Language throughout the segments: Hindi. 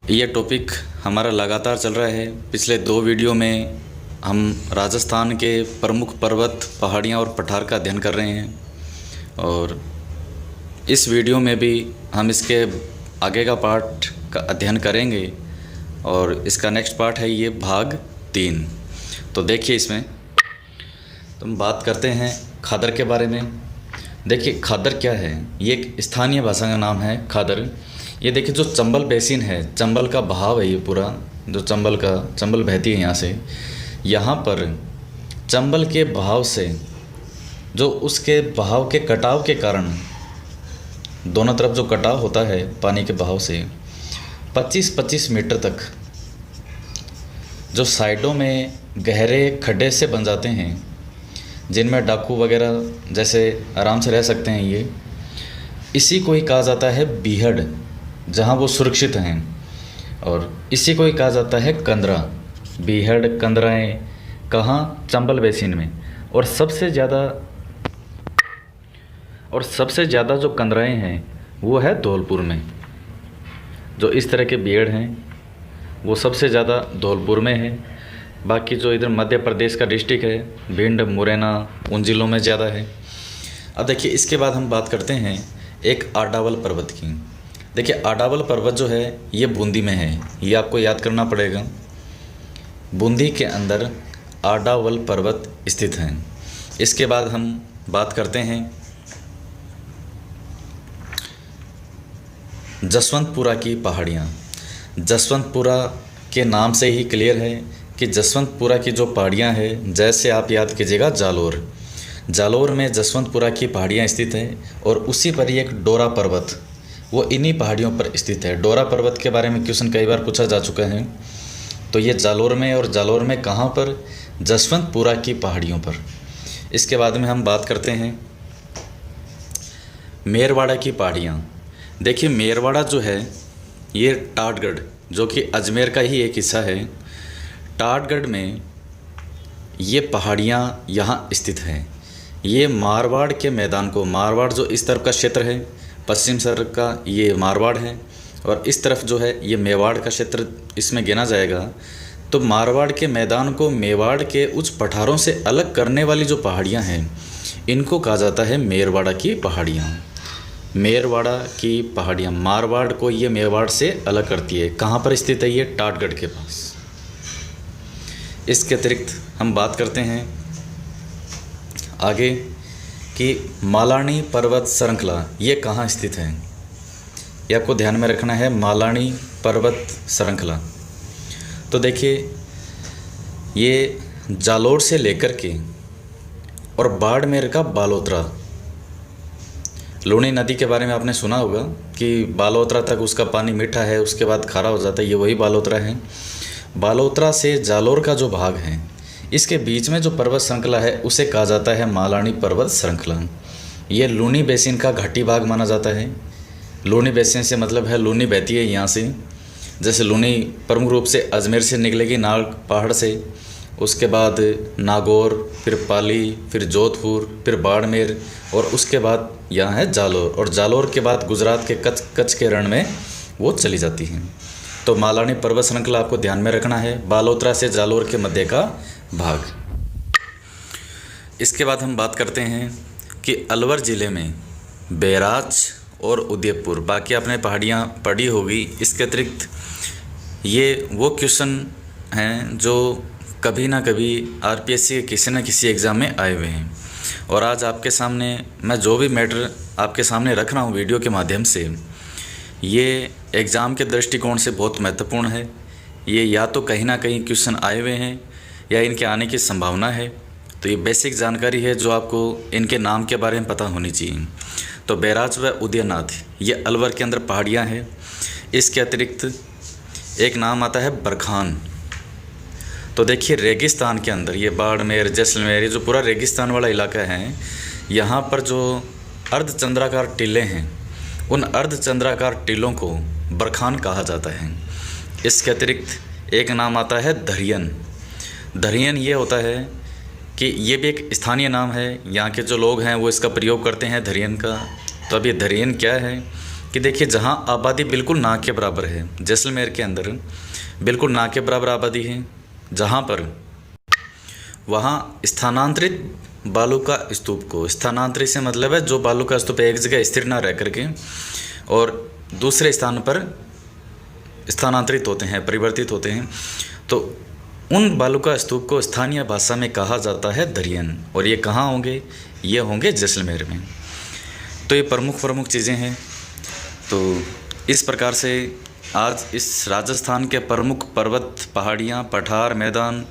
ये टॉपिक हमारा लगातार चल रहा है। पिछले 2 वीडियो में हम राजस्थान के प्रमुख पर्वत, पहाड़ियाँ और पठार का अध्ययन कर रहे हैं और इस वीडियो में भी हम इसके आगे का पार्ट का अध्ययन करेंगे और इसका नेक्स्ट पार्ट है ये भाग 3। तो देखिए, इसमें तो हम बात करते हैं खादर के बारे में। देखिए, खादर क्या है? ये एक स्थानीय भाषा का नाम है खादर। ये देखिए, जो चंबल बेसिन है, चंबल का बहाव है, ये पूरा जो चंबल बहती है यहाँ पर चंबल के बहाव से, जो उसके बहाव के कटाव के कारण दोनों तरफ जो कटाव होता है पानी के बहाव से 25-25 मीटर तक जो साइडों में गहरे खड्डे से बन जाते हैं, जिनमें डाकू वगैरह जैसे आराम से रह सकते हैं। ये इसी को ही कहा जाता है बीहड़, जहाँ वो सुरक्षित हैं, और इसी को ही कहा जाता है कंदरा। बीहड़, कंदराएँ कहाँ? चंबल बेसिन में। और सबसे ज़्यादा जो कंदराएँ हैं वो है धौलपुर में। जो इस तरह के बीहड़ हैं वो सबसे ज़्यादा धौलपुर में है। बाकी जो इधर मध्य प्रदेश का डिस्ट्रिक्ट है, भिंड, मुरैना, उन ज़िलों में ज़्यादा है। अब देखिए, इसके बाद हम बात करते हैं एक आडावल पर्वत की। देखिए, आडावल पर्वत जो है ये बूंदी में है, ये आपको याद करना पड़ेगा। बूंदी के अंदर आडावल पर्वत स्थित हैं। इसके बाद हम बात करते हैं जसवंतपुरा की पहाड़ियाँ। जसवंतपुरा के नाम से ही क्लियर है कि जसवंतपुरा की जो पहाड़ियाँ हैं, जैसे आप याद कीजिएगा जालोर में जसवंतपुरा की पहाड़ियाँ स्थित हैं, और उसी पर ही एक डोरा पर्वत, वो इन्हीं पहाड़ियों पर स्थित है। डोरा पर्वत के बारे में क्वेश्चन कई बार पूछा जा चुका है। तो ये जालोर में, और जालोर में कहाँ पर? जसवंतपुरा की पहाड़ियों पर। इसके बाद में हम बात करते हैं मेरवाड़ा की पहाड़ियाँ। देखिए, मेरवाड़ा जो है ये टाटगढ़, जो कि अजमेर का ही एक हिस्सा है, टाटगढ़ में ये पहाड़ियाँ यहाँ स्थित हैं। ये मारवाड़ के मैदान को, मारवाड़ जो इस तरफ का क्षेत्र है, पश्चिम सर का ये मारवाड़ है, और इस तरफ जो है ये मेवाड़ का क्षेत्र इसमें गिना जाएगा। तो मारवाड़ के मैदान को मेवाड़ के उच्च पठारों से अलग करने वाली जो पहाड़ियाँ हैं, इनको कहा जाता है मेरवाड़ा की पहाड़ियाँ। मेरवाड़ा की पहाड़ियाँ, मारवाड़ को ये मेवाड़ से अलग करती है। कहाँ पर स्थित है? ये टाटगढ़ के पास। इसके अतिरिक्त हम बात करते हैं आगे कि मालानी पर्वत श्रृंखला ये कहाँ स्थित है। ये आपको ध्यान में रखना है, मालानी पर्वत श्रृंखला। तो देखिए, ये जालोर से लेकर के और बाड़मेर का बालोतरा, लूणी नदी के बारे में आपने सुना होगा कि बालोतरा तक उसका पानी मीठा है, उसके बाद खारा हो जाता है, ये वही बालोतरा है। बालोतरा से जालोर का जो भाग है, इसके बीच में जो पर्वत श्रृंखला है उसे कहा जाता है मालानी पर्वत श्रृंखला। ये लूनी बेसिन का घाटी भाग माना जाता है। लूनी बेसिन से मतलब है लूनी बहती है यहाँ से। जैसे लूनी प्रमुख रूप से अजमेर से निकलेगी, नाग पहाड़ से, उसके बाद नागौर, फिर पाली, फिर जोधपुर, फिर बाड़मेर, और उसके बाद यहाँ है जालोर, और जालोर के बाद गुजरात के कच्छ के रण में वो चली जाती हैं। तो मालानी पर्वत श्रृंखला आपको ध्यान में रखना है, बालोतरा से जालोर के मध्य का भाग। इसके बाद हम बात करते हैं कि अलवर ज़िले में बैराज और उदयपुर, बाकी आपने पहाड़ियाँ पढ़ी होगी। इसके अतिरिक्त ये वो क्वेश्चन हैं जो कभी ना कभी आरपीएससी के किसी न किसी एग्ज़ाम में आए हुए हैं, और आज आपके सामने मैं जो भी मैटर आपके सामने रख रहा हूँ वीडियो के माध्यम से, ये एग्ज़ाम के दृष्टिकोण से बहुत महत्वपूर्ण है। ये या तो कहीं ना कहीं क्वेश्चन आए हुए हैं या इनके आने की संभावना है। तो ये बेसिक जानकारी है जो आपको इनके नाम के बारे में पता होनी चाहिए। तो बैराज व उदयनाथ ये अलवर के अंदर पहाड़ियाँ हैं। इसके अतिरिक्त एक नाम आता है बरखान। तो देखिए, रेगिस्तान के अंदर ये बाड़मेर, जैसलमेर, ये जो पूरा रेगिस्तान वाला इलाका है, यहाँ पर जो अर्धचंद्राकार टीले हैं, उन अर्धचंद्राकार टीलों को बरखान कहा जाता है। इसके अतिरिक्त एक नाम आता है धरियन। धरियन ये होता है कि ये भी एक स्थानीय नाम है, यहाँ के जो लोग हैं वो इसका प्रयोग करते हैं धरियन का। तो अब ये धरियन क्या है कि देखिए जहाँ आबादी बिल्कुल ना के बराबर है, जैसलमेर के अंदर बिल्कुल ना के बराबर आबादी है, जहाँ पर वहाँ स्थानांतरित बालू का स्तूप को, स्थानांतरित से मतलब है जो बालू का स्तूप एक जगह स्थिर ना रह करके और दूसरे स्थान पर स्थानांतरित होते हैं, परिवर्तित होते हैं, तो उन बालू का स्तूप को स्थानीय भाषा में कहा जाता है दरियन। और ये कहाँ होंगे? ये होंगे जैसलमेर में। तो ये प्रमुख चीज़ें हैं। तो इस प्रकार से आज इस राजस्थान के प्रमुख पर्वत, पहाड़ियाँ, पठार, मैदान,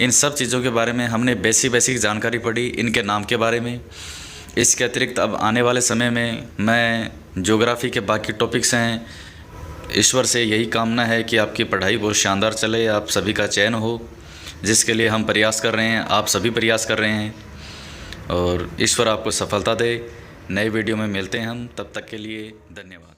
इन सब चीज़ों के बारे में हमने बेसिक जानकारी पढ़ी, इनके नाम के बारे में। इसके अतिरिक्त अब आने वाले समय में मैं ज्योग्राफी के बाकी टॉपिक्स हैं, ईश्वर से यही कामना है कि आपकी पढ़ाई बहुत शानदार चले, आप सभी का चयन हो, जिसके लिए हम प्रयास कर रहे हैं, आप सभी प्रयास कर रहे हैं, और ईश्वर आपको सफलता दे। नए वीडियो में मिलते हैं हम, तब तक के लिए धन्यवाद।